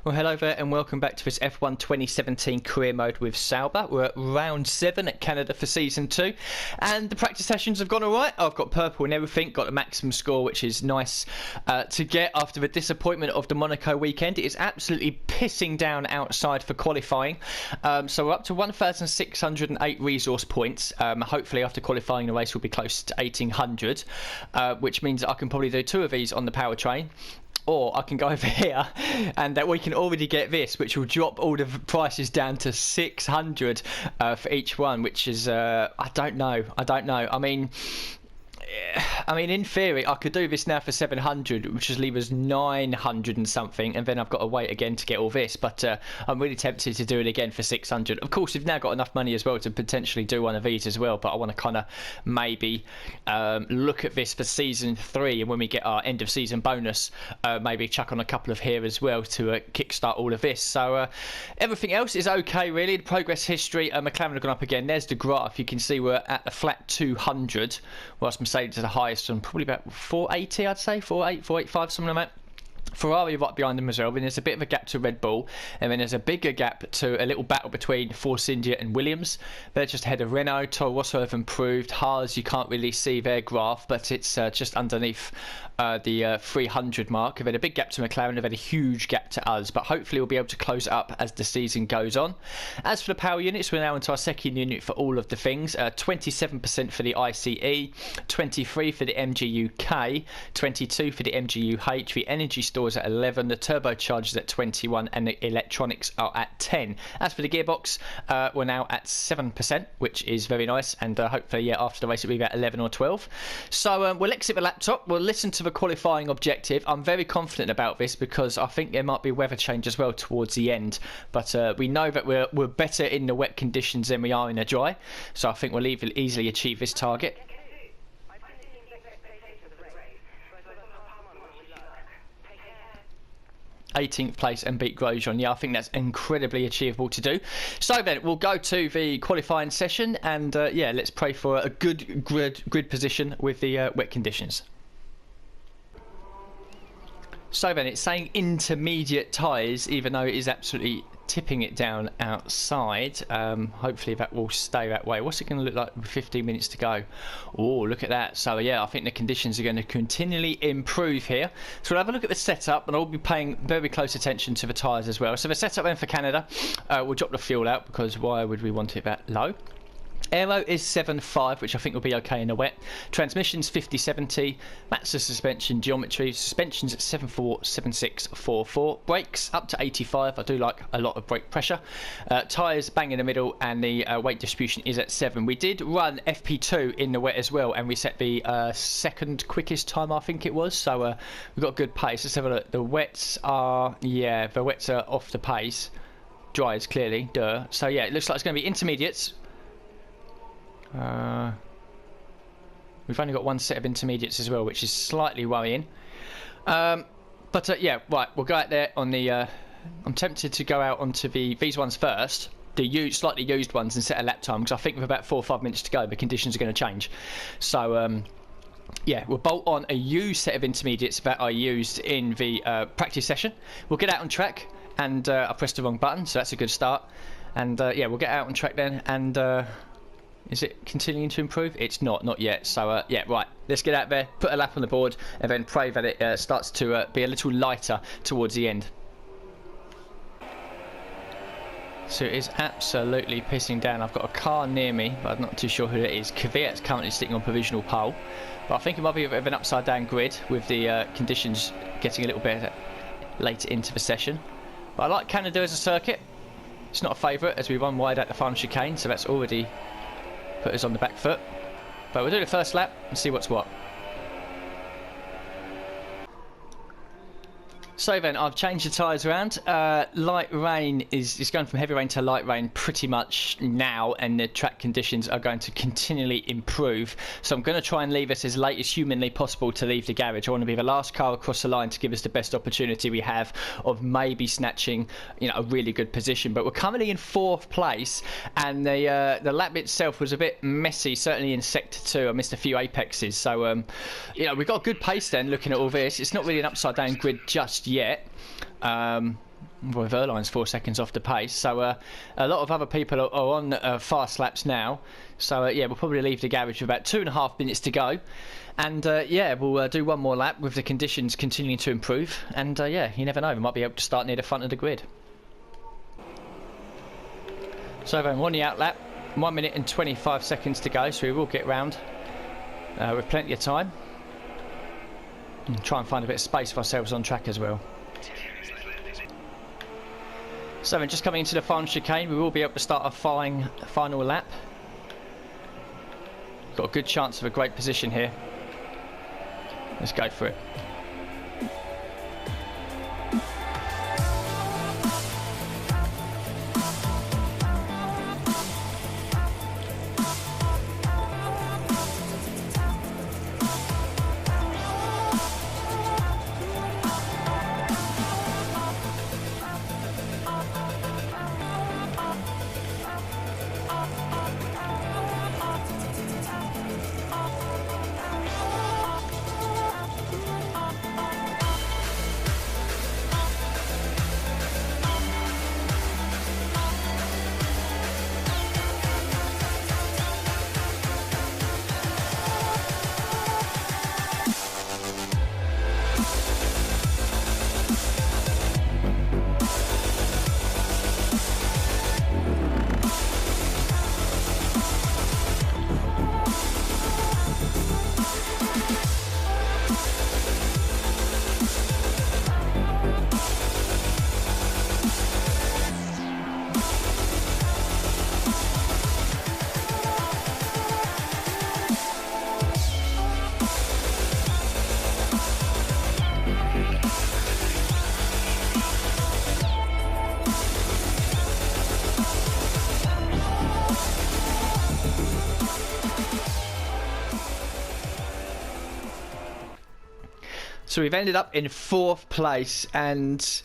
Well, hello there and welcome back to this F1 2017 career mode with Sauber. We're at round 7 at Canada for season 2 and the practice sessions have gone alright. I've got purple and everything, got the maximum score, which is nice to get after the disappointment of the Monaco weekend. It is absolutely pissing down outside for qualifying. So we're up to 1,608 resource points. Hopefully after qualifying the race will be close to 1,800, which means that I can probably do 2 of these on the powertrain. Or I can go over here and we can already get this, which will drop all the prices down to 600 for each one, which is, I don't know. I mean, in theory, I could do this now for 700, which is leave us 900 and something, and then I've got to wait again to get all this. But I'm really tempted to do it again for 600. Of course, we've now got enough money as well to potentially do one of these as well. But I want to kind of maybe look at this for season 3, and when we get our end of season bonus, maybe chuck on a couple of here as well to kickstart all of this. So everything else is okay, really. The progress history, McLaren have gone up again. There's the graph. You can see we're at the flat 200, whilst Mercedes to the highest on probably about 480, I'd say 485, something like that. Ferrari right behind them as well, and there's a bit of a gap to Red Bull, and then there's a bigger gap to a little battle between Force India and Williams. They're just ahead of Renault. Toro Rosso have improved. Haas, you can't really see their graph, but it's just underneath the 300 mark. They've had a big gap to McLaren, they've had a huge gap to us, but hopefully we'll be able to close it up as the season goes on. As for the power units, we're now into our second unit for all of the things. 27% for the ICE, 23 for the MGU-K, 22 for the MGU-H, the energy stores at 11, the turbochargers at 21, and the electronics are at 10. As for the gearbox, we're now at 7%, which is very nice, and hopefully after the race it'll be about 11 or 12. So we'll exit the laptop, we'll listen to the qualifying objective. I'm very confident about this because I think there might be weather change as well towards the end, but we know that we're better in the wet conditions than we are in the dry, so I think we'll easily achieve this target. 18th place and beat Grosjean. Yeah, I think that's incredibly achievable to do. So then we'll go to the qualifying session and yeah, let's pray for a good grid position with the wet conditions. So then it's saying intermediate tyres, even though it is absolutely tipping it down outside. Hopefully that will stay that way. What's it going to look like with 15 minutes to go? Oh, look at that. So yeah, I think the conditions are going to continually improve here. So we'll have a look at the setup, and I'll be paying very close attention to the tyres as well. So the setup then for Canada, we'll drop the fuel out because why would we want it that low? Aero is 7.5, which I think will be okay in the wet. Transmission's 50-70. That's the suspension geometry. Suspension's at 7.4, 7.6, 4.4. Brakes up to 85. I do like a lot of brake pressure. Tyres bang in the middle, and the weight distribution is at 7. We did run FP2 in the wet as well, and we set the second quickest time, I think it was. So we've got good pace. Let's have a look. The wets are, yeah, the wets are off the pace. Dries clearly, duh. So yeah, it looks like it's going to be intermediates. We've only got one set of intermediates as well, which is slightly worrying. But yeah, right, we'll go out there on the I'm tempted to go out onto these ones first, the slightly used ones, and set a lap time, because I think with about 4 or 5 minutes to go the conditions are going to change. So yeah, we'll bolt on a used set of intermediates that I used in the practice session. We'll get out on track, and I pressed the wrong button, so that's a good start. And yeah, we'll get out on track then, and is it continuing to improve? It's not yet. So yeah, right, let's get out there, put a lap on the board, and then pray that it starts to be a little lighter towards the end. So it is absolutely pissing down. I've got a car near me, but I'm not too sure who it is. Kvyat's currently sitting on provisional pole, but I think it might be a bit of an upside down grid with the conditions getting a little bit later into the session. But I like Canada as a circuit. It's not a favourite as we run wide at the final chicane, so that's already put us on the back foot. But we'll do the first lap and see what's what. So then, I've changed the tyres around. Light rain is going from heavy rain to light rain pretty much now, and the track conditions are going to continually improve. So I'm going to try and leave us as late as humanly possible to leave the garage. I want to be the last car across the line to give us the best opportunity we have of maybe snatching, you know, a really good position. But we're currently in 4th place, and the lap itself was a bit messy, certainly in Sector 2. I missed a few apexes. So, you know, we've got a good pace then looking at all this. It's not really an upside down grid just yet. Well, Verline's 4 seconds off the pace, so a lot of other people are on fast laps now. So yeah, we'll probably leave the garage with about 2.5 minutes to go, and yeah, we'll do one more lap with the conditions continuing to improve, and yeah, you never know, we might be able to start near the front of the grid. So then we're on the out lap, 1 minute and 25 seconds to go, so we will get round with plenty of time, and try and find a bit of space for ourselves on track as well. So then just coming into the final chicane, we will be able to start our final lap. Got a good chance of a great position here. Let's go for it. So we've ended up in 4th place, and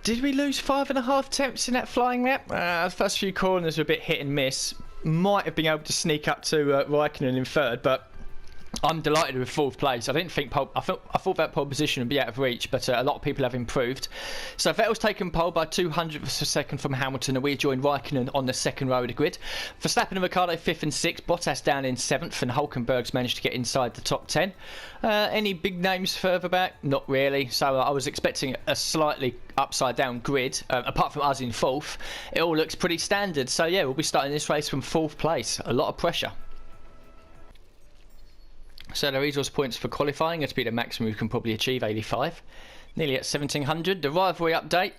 did we lose 5.5 tenths in that flying lap? The first few corners were a bit hit and miss. Might have been able to sneak up to Raikkonen in 3rd, but I'm delighted with 4th place. I didn't think I thought that pole position would be out of reach, but a lot of people have improved. So Vettel's taken pole by 200ths of a second from Hamilton, and we joined Raikkonen on the 2nd row of the grid. Verstappen and Ricciardo 5th and 6th, Bottas down in 7th, and Hulkenberg's managed to get inside the top 10. Any big names further back? Not really. So I was expecting a slightly upside down grid. Apart from us in 4th, it all looks pretty standard. So yeah, we'll be starting this race from 4th place. A lot of pressure. So the resource points for qualifying, it'll be the maximum we can probably achieve, 85. Nearly at 1700. The rivalry update.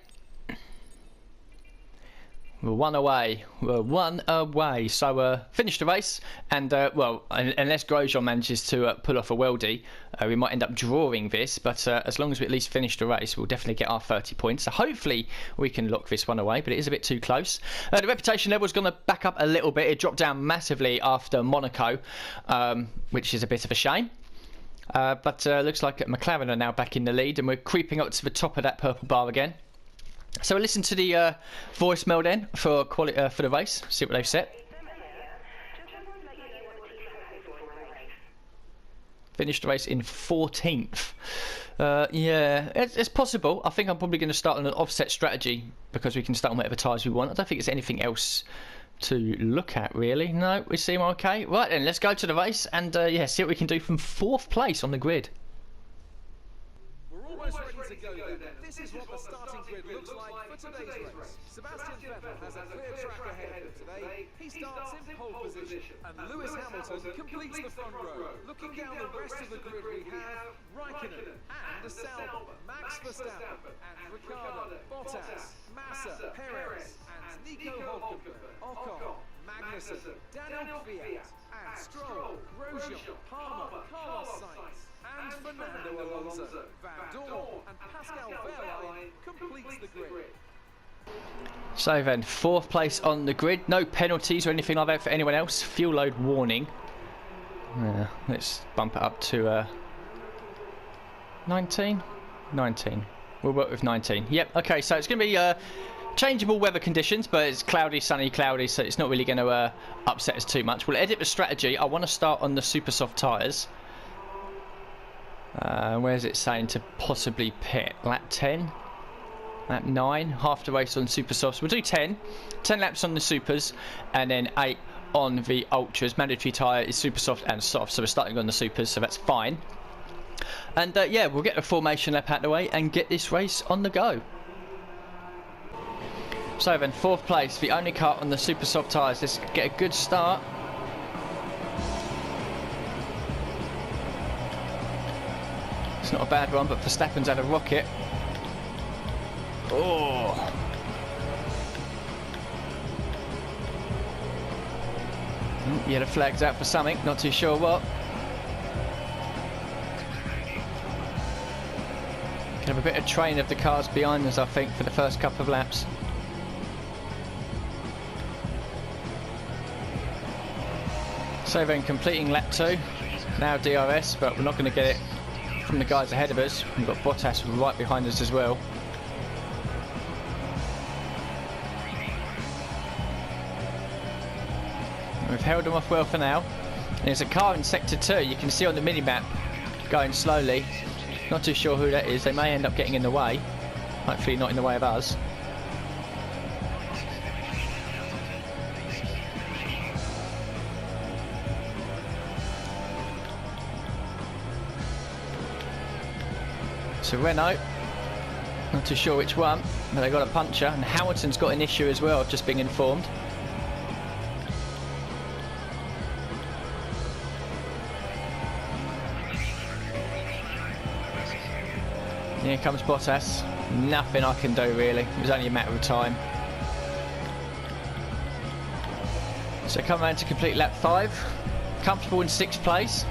We're one away. We're one away. So finish the race, and well, unless Grosjean manages to pull off a weldy, we might end up drawing this. But as long as we at least finish the race, we'll definitely get our 30 points. So hopefully we can lock this one away, but it is a bit too close. The reputation level is going to back up a little bit. It dropped down massively after Monaco, which is a bit of a shame. But looks like McLaren are now back in the lead, and we're creeping up to the top of that purple bar again. So we'll listen to the voicemail then for the race, see what they've said. Finished the race in 14th. Yeah, it's possible. I think I'm probably going to start on an offset strategy because we can start on whatever tyres we want. I don't think there's anything else to look at really. No, we seem okay. Right then, let's go to the race and yeah, see what we can do from 4th place on the grid. We're almost ready to go then. This is what the starting grid looks like for today's race. Sebastian Vettel has a clear track ahead of him today. He starts in pole position, and Lewis Hamilton completes the front row. Looking down the rest of the grid, we have Raikkonen and Sauber, Max Verstappen and Ricciardo, Bottas, Massa, Perez and Nico Hulkenberg, Ocon, Magnussen, Daniel Kvyat and Stroll, Grosjean, Palmer, Carlos Sainz and Fernando Alonso. Van Dorn and Pascal Wehrlein completes the grid. So then, 4th place on the grid. No penalties or anything like that for anyone else. Fuel load warning. Let's bump it up to 19. We'll work with 19. Yep. Okay. So it's going to be changeable weather conditions, but it's cloudy, sunny, cloudy, so it's not really going to upset us too much. We'll edit the strategy. I want to start on the super soft tyres. Where's it saying to possibly pit? Lap 10? Lap 9? Half the race on super softs. We'll do 10 laps on the supers and then 8 on the ultras. Mandatory tyre is super soft and soft, so we're starting on the supers, so that's fine. And yeah, we'll get the formation lap out of the way and get this race on the go. So then, 4th place, the only car on the super soft tyres. Let's get a good start. It's not a bad one, but Verstappen's had a rocket. Oh! Yeah, the flag's out for something, not too sure what. Can have a bit of train of the cars behind us, I think, for the first couple of laps. So then, completing lap 2, now DRS, but we're not going to get it from the guys ahead of us. We've got Bottas right behind us as well. We've held them off well for now. There's a car in sector 2, you can see on the mini-map, going slowly. Not too sure who that is, they may end up getting in the way. Hopefully not in the way of us. So Renault, not too sure which one, but they got a puncher, and Hamilton's got an issue as well, I've just been informed. Here comes Bottas. Nothing I can do really, it was only a matter of time. So come around to complete lap 5, comfortable in 6th place.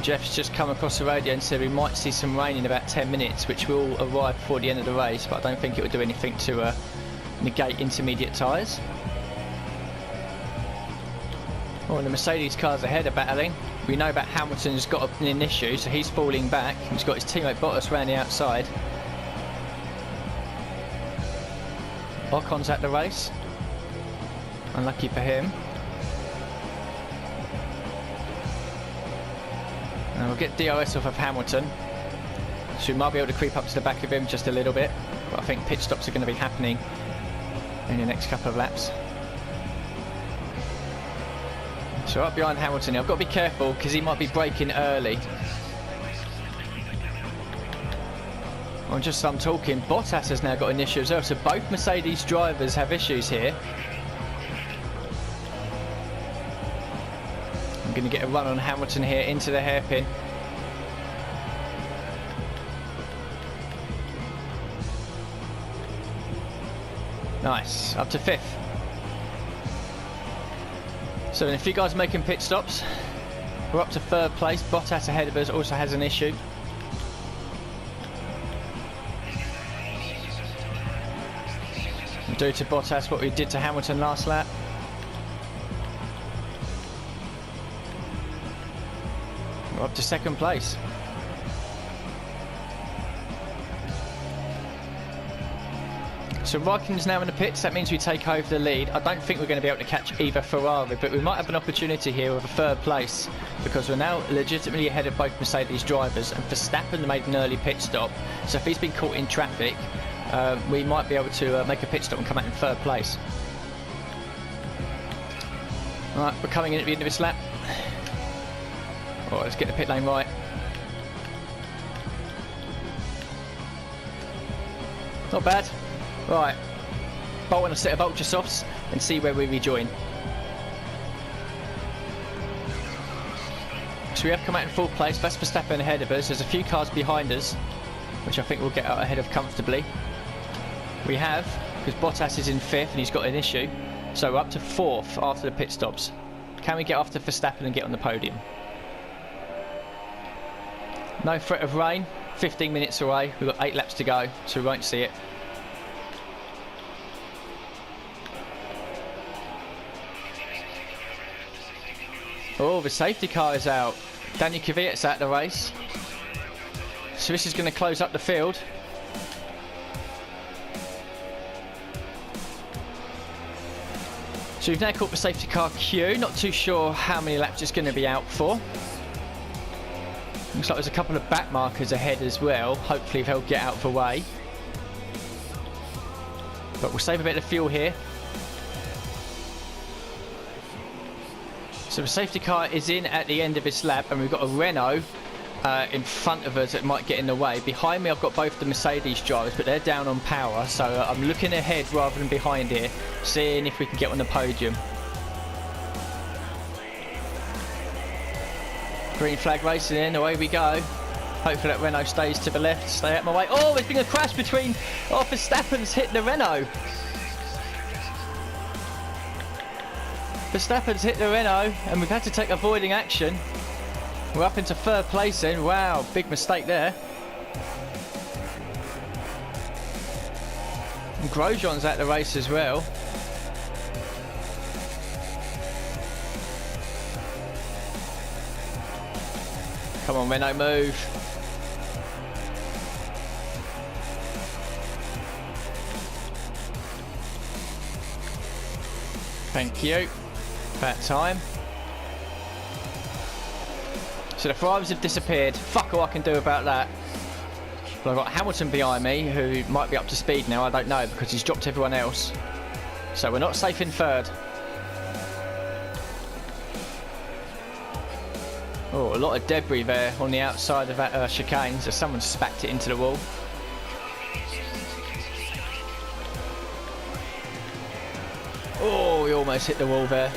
Jeff's just come across the radio and said we might see some rain in about 10 minutes, which will arrive before the end of the race, but I don't think it will do anything to negate intermediate tyres. Oh, and the Mercedes cars ahead are battling. We know that Hamilton's got an issue, so he's falling back. He's got his teammate Bottas around the outside. Ocon's at the race. Unlucky for him. And we'll get DRS off of Hamilton, so we might be able to creep up to the back of him just a little bit, but I think pit stops are going to be happening in the next couple of laps. So up behind Hamilton, I've got to be careful because he might be braking early. Well, just so I'm talking, Bottas has now got an issue as well, so both Mercedes drivers have issues here. I'm going to get a run on Hamilton here into the hairpin. Nice, up to 5th. So if you guys are making pit stops, we're up to 3rd place. Bottas ahead of us also has an issue. We'll do to Bottas what we did to Hamilton last lap. We're up to 2nd place. So Raikkonen's now in the pits, that means we take over the lead. I don't think we're going to be able to catch either Ferrari, but we might have an opportunity here with a 3rd place because we're now legitimately ahead of both Mercedes drivers, and Verstappen made an early pit stop, so if he's been caught in traffic, we might be able to make a pit stop and come out in 3rd place. Alright, we're coming in at the end of this lap. Alright, let's get the pit lane right. Not bad. Right, bolt on a set of ultra softs and see where we rejoin. So we have come out in 4th place. That's Verstappen ahead of us. There's a few cars behind us, which I think we'll get out ahead of comfortably. We have, because Bottas is in 5th and he's got an issue. So we're up to 4th after the pit stops. Can we get after Verstappen and get on the podium? No threat of rain. 15 minutes away. We've got 8 laps to go, so we won't see it. Oh, the safety car is out. Daniel Kvyat's out the race. So this is going to close up the field. So we've now caught the safety car queue. Not too sure how many laps it's going to be out for. Looks like there's a couple of back markers ahead as well. Hopefully they'll get out of the way. But we'll save a bit of fuel here. So the safety car is in at the end of this lap, and we've got a Renault in front of us that might get in the way. Behind me I've got both the Mercedes drivers, but they're down on power, so I'm looking ahead rather than behind here, seeing if we can get on the podium. Green flag racing in, away we go. Hopefully that Renault stays to the left, stay out my way. Oh, there's been a crash between... Oh, Verstappen's hit the Renault. Verstappen's hit the Renault, and we've had to take avoiding action. We're up into third place then. Wow, big mistake there. And Grosjean's at the race as well. Come on, Renault, move. Thank you. About time. So the Ferraris have disappeared. Fuck all I can do about that. But I've got Hamilton behind me, who might be up to speed now. I don't know, because he's dropped everyone else. So we're not safe in third. Oh, a lot of debris there on the outside of that chicane. So someone spacked it into the wall. Oh, we almost hit the wall there.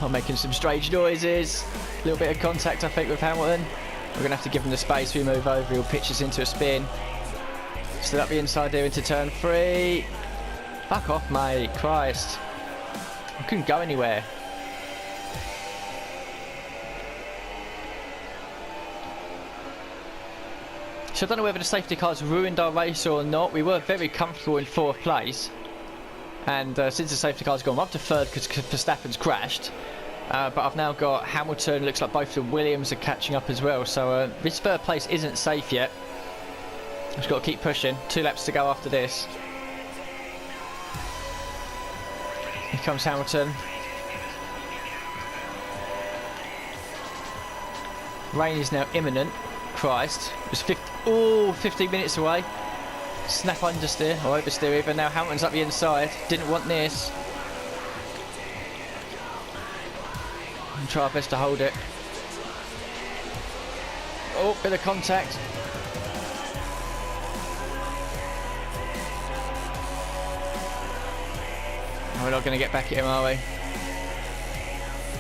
I'm making some strange noises. A little bit of contact, I think, with Hamilton. We're going to have to give him the space. We move over, he'll pitch us into a spin. Still up the inside there into turn 3. Fuck off, mate. Christ. I couldn't go anywhere. So I don't know whether the safety cars ruined our race or not. We were very comfortable in 4th place. And since the safety car's gone, we're up to 3rd because Verstappen's crashed. But I've now got Hamilton. Looks like both the Williams are catching up as well. So this 3rd place isn't safe yet. Just got to keep pushing. 2 laps to go after this. Here comes Hamilton. Rain is now imminent. Christ. It was 15 minutes away. Snap understeer or oversteer even. Now Hamilton's up the inside. Didn't want this. And try our best to hold it. Oh, bit of contact. We're not going to get back at him, are we?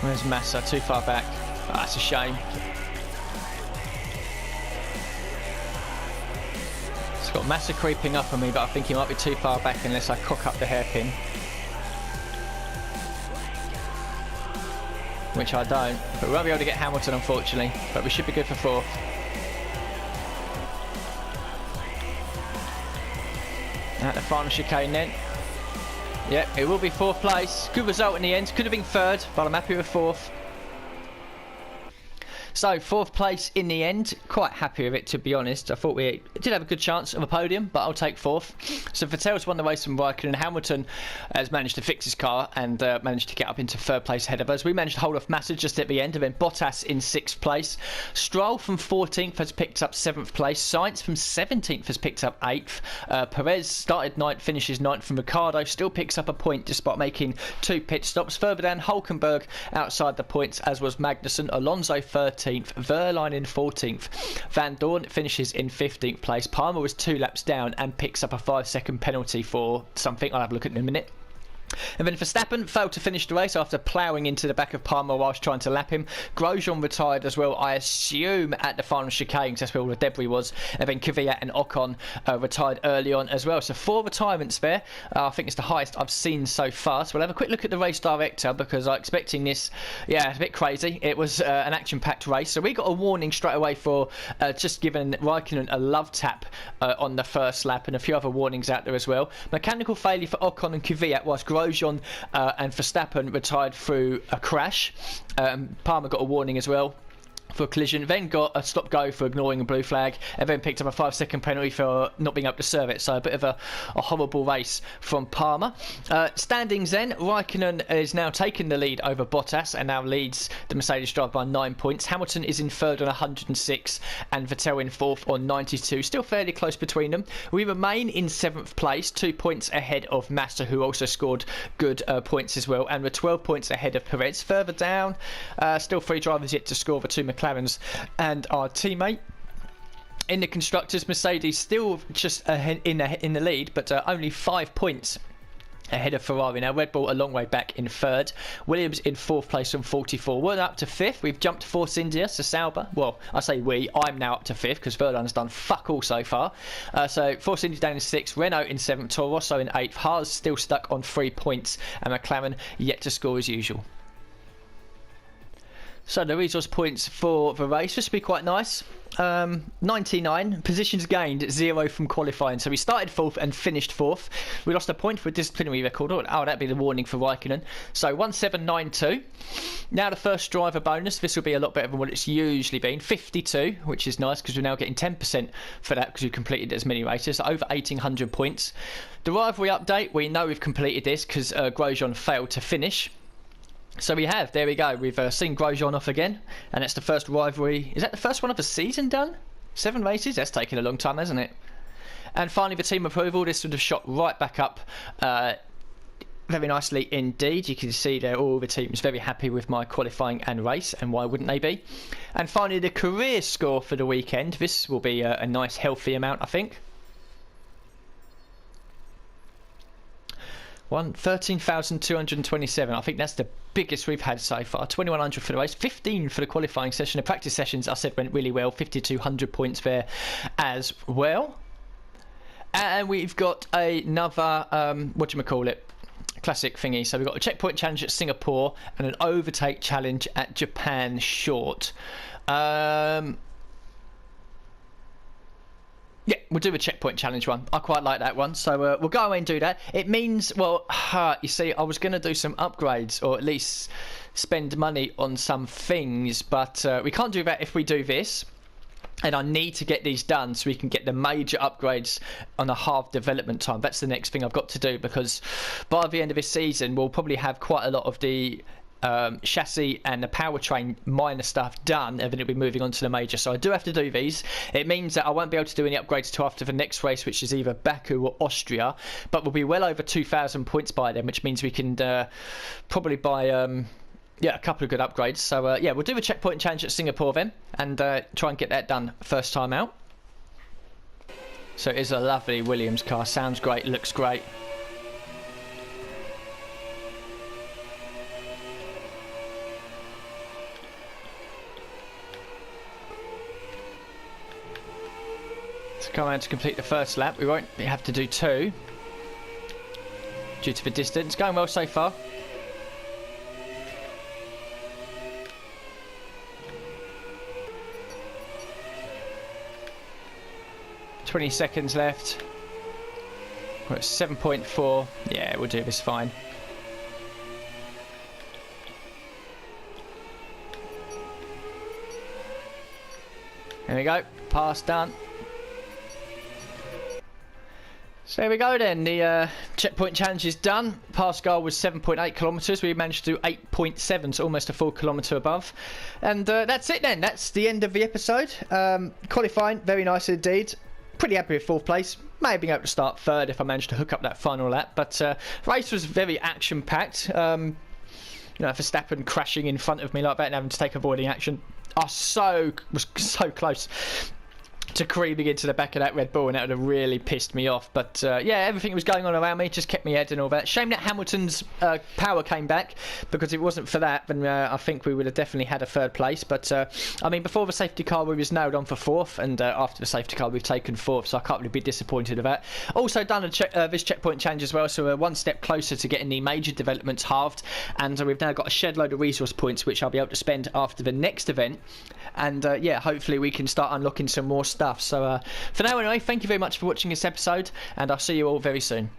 Where's Massa? Too far back. Oh, that's a shame. Got Massa creeping up on me, but I think he might be too far back unless I cock up the hairpin. Which I don't. But we won't be able to get Hamilton, unfortunately. But we should be good for 4th. At the final chicane then. Yep, it will be 4th place. Good result in the end. Could have been 3rd, but I'm happy with 4th. So 4th place in the end, quite happy with it, to be honest. I thought we did have a good chance of a podium, but I'll take 4th. So Vettel's won the race from Raikkonen, and Hamilton has managed to fix his car and managed to get up into 3rd place ahead of us. We managed to hold off Massa just at the end, and then Bottas in 6th place. Stroll from 14th has picked up 7th place. Sainz from 17th has picked up 8th. Perez started 9th, finishes 9th, and Ricciardo still picks up a point despite making 2 pit stops. Further down, Hulkenberg outside the points, as was Magnussen. Alonso 13th. Verline in 14th. Van Dorn finishes in 15th place. Palmer was 2 laps down and picks up a 5-second penalty for something. I'll have a look at it in a minute. And then Verstappen failed to finish the race after ploughing into the back of Palmer whilst trying to lap him. Grosjean retired as well, I assume, at the final chicane, because that's where all the debris was. And then Kvyat and Ocon retired early on as well. So 4 retirements there. I think it's the highest I've seen so far. So we'll have a quick look at the race director, because I'm expecting this, yeah, it's a bit crazy. It was an action-packed race. So we got a warning straight away for just giving Raikkonen a love tap on the first lap, and a few other warnings out there as well. Mechanical failure for Ocon and Kvyat, whilst Grosjean and Verstappen retired through a crash. Palmer got a warning as well. for a collision, then got a stop go for ignoring a blue flag, and then picked up a 5-second penalty for not being able to serve it. So a bit of a horrible race from Palmer. Standings then, Raikkonen is now taking the lead over Bottas and now leads the Mercedes drive by 9 points. Hamilton is in third on 106 and Vettel in fourth on 92. Still fairly close between them. We remain in 7th place, 2 points ahead of Massa, who also scored good points as well, and we're 12 points ahead of Perez. Further down, still 3 drivers yet to score, the 2 McLarens and our teammate. In the constructors, Mercedes still just in the lead, but only 5 points ahead of Ferrari. Now Red Bull a long way back in third. Williams in 4th place on 44. We're up to 5th. We've jumped Force India, so Sauber. Well, I say I'm now up to 5th because Verdun's done fuck all so far. So Force India down in 6th. Renault in 7th. Toro Rosso in 8th. Haas still stuck on 3 points, and McLaren yet to score as usual. So the resource points for the race, this will be quite nice. 99 positions gained, 0 from qualifying. So we started 4th and finished 4th. We lost a point for a disciplinary record. Oh, that'd be the warning for Raikkonen. So 1792. Now the first driver bonus. This will be a lot better than what it's usually been. 52, which is nice because we're now getting 10% for that because we've completed as many races. So over 1800 points. The rivalry update. We know we've completed this because Grosjean failed to finish. So we have, there we go, we've seen Grosjean off again, and it's the first rivalry. Is that the first one of the season done? 7 races? That's taken a long time, hasn't it? And finally the team approval, this would have shot right back up very nicely indeed. You can see there all the teams very happy with my qualifying and race, and why wouldn't they be? And finally the career score for the weekend. This will be a nice healthy amount, I think. 13,227. I think that's the biggest we've had so far. 2,100 for the race, 15 for the qualifying session. The practice sessions, I said, went really well. 5,200 points there as well. And we've got another, classic thingy. So we've got a checkpoint challenge at Singapore and an overtake challenge at Japan short. Yeah, we'll do a checkpoint challenge one. I quite like that one. So we'll go away and do that. It means, well, you see, I was going to do some upgrades or at least spend money on some things. But we can't do that if we do this. And I need to get these done so we can get the major upgrades on a half development time. That's the next thing I've got to do because by the end of this season, we'll probably have quite a lot of the chassis and the powertrain minor stuff done, and then it'll be moving on to the major. So I do have to do these. It means that I won't be able to do any upgrades till after the next race, which is either Baku or Austria, but we'll be well over 2,000 points by then, which means we can probably buy a couple of good upgrades. So yeah, we'll do a checkpoint challenge at Singapore then and try and get that done first time out. So it is a lovely Williams car. Sounds great, looks great. Come around to complete the first lap. We won't have to do 2 due to the distance. Going well so far. $20 seconds left. We're at 7.4. Yeah, we'll do this fine. There we go. Pass done. So there we go then, the checkpoint challenge is done. Pascal was 7.8 kilometres, we managed to do 8.7, so almost a full kilometre above. And that's it then, that's the end of the episode. Qualifying, very nice indeed. Pretty happy with 4th place. May have been able to start 3rd if I managed to hook up that final lap, but race was very action-packed. You know, Verstappen crashing in front of me like that and having to take avoiding action. I was so close to creeping into the back of that Red Bull, and that would have really pissed me off. But yeah, everything was going on around me, just kept me head and all that. Shame that Hamilton's power came back, because if it wasn't for that, then I think we would have definitely had a 3rd place. But I mean, before the safety car we was nailed on for 4th, and after the safety car we've taken 4th, so I can't really be disappointed with that. Also done this checkpoint challenge as well, so we're 1 step closer to getting the major developments halved, and we've now got a shed load of resource points which I'll be able to spend after the next event. And yeah, hopefully we can start unlocking some more stuff. So for now anyway, thank you very much for watching this episode, and I'll see you all very soon.